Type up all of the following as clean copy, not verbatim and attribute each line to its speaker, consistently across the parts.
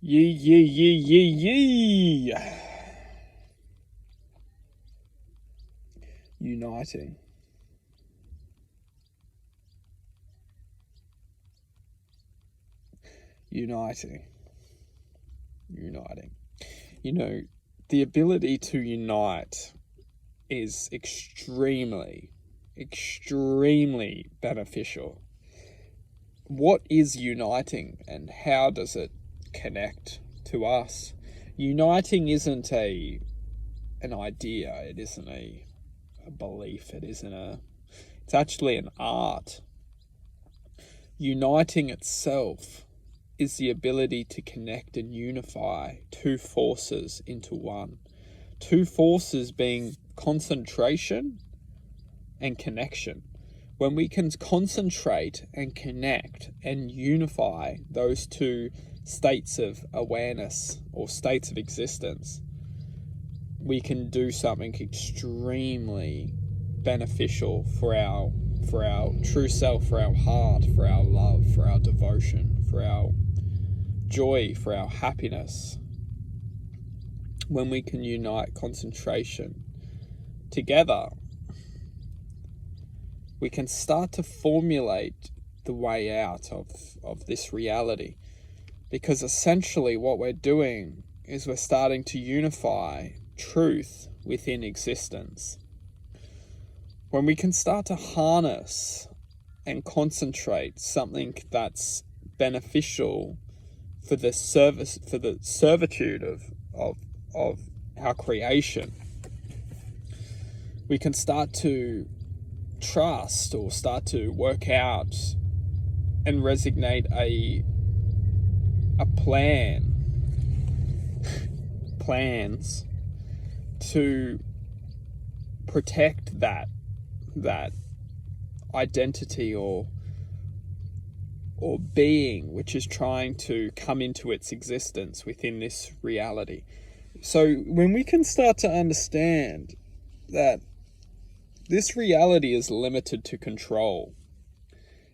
Speaker 1: Yee. Uniting. Uniting. You know, the ability to unite is extremely beneficial. What is uniting and how does it connect to us? Uniting isn't an idea, it isn't a belief, it's actually an art. Uniting itself is the ability to connect and unify two forces into one. Two forces being concentration and connection. When we can concentrate and connect and unify those two states of awareness or states of existence, we can do something extremely beneficial for our true self, for our heart, for our love, for our devotion, for our joy, for our happiness. When we can unite concentration together, we can start to formulate the way out of this reality. Because essentially what we're doing is we're starting to unify truth within existence. When we can start to harness and concentrate something that's beneficial for the servitude of our creation, we can start to trust or start to work out and resonate plans to protect that identity or being which is trying to come into its existence within this reality. So when we can start to understand that this reality is limited to control,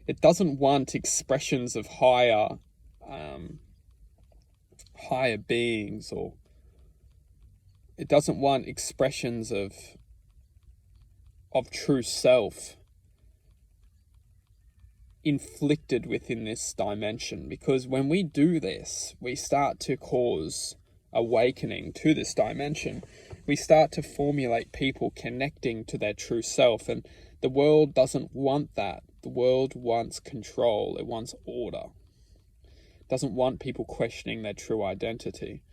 Speaker 1: it doesn't want expressions of higher beings, or it doesn't want expressions of true self inflicted within this dimension. Because when we do this, we start to cause awakening to this dimension. We start to formulate people connecting to their true self, and the world doesn't want that. The world wants control. It wants order. It doesn't want people questioning their true identity.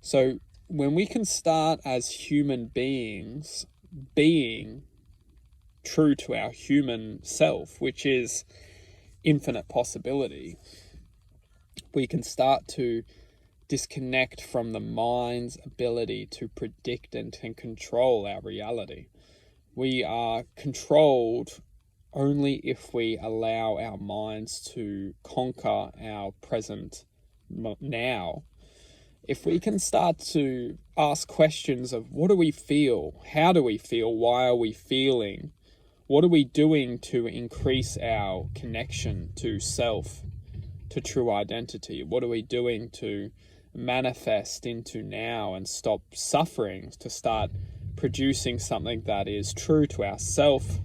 Speaker 1: So when we can start as human beings being true to our human self, which is infinite possibility, we can start to disconnect from the mind's ability to predict and to control our reality. We are controlled only if we allow our minds to conquer our present now. If we can start to ask questions of what do we feel, how do we feel, why are we feeling, what are we doing to increase our connection to self, to true identity, what are we doing to manifest into now and stop suffering, to start producing something that is true to ourself,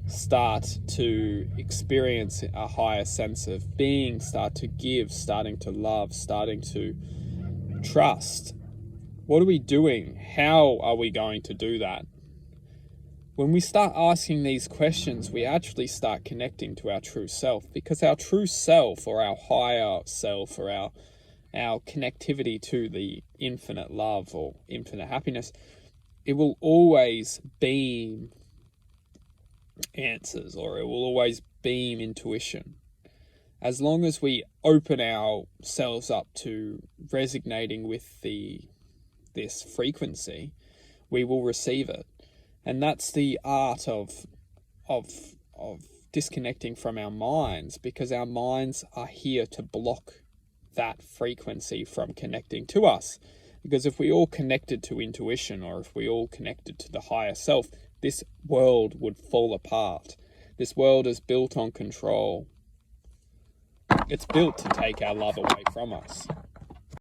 Speaker 1: start to experience a higher sense of being, start to give, starting to love, starting to trust. What are we doing? How are we going to do that? When we start asking these questions, we actually start connecting to our true self, because our true self, or our higher self, or our connectivity to the infinite love or infinite happiness, it will always beam answers, or it will always beam intuition. As long as we open ourselves up to resonating with this frequency, we will receive it. And that's the art of disconnecting from our minds, because our minds are here to block that frequency from connecting to us. Because if we all connected to intuition, or if we all connected to the higher self, this world would fall apart. This world is built on control. It's built to take our love away from us.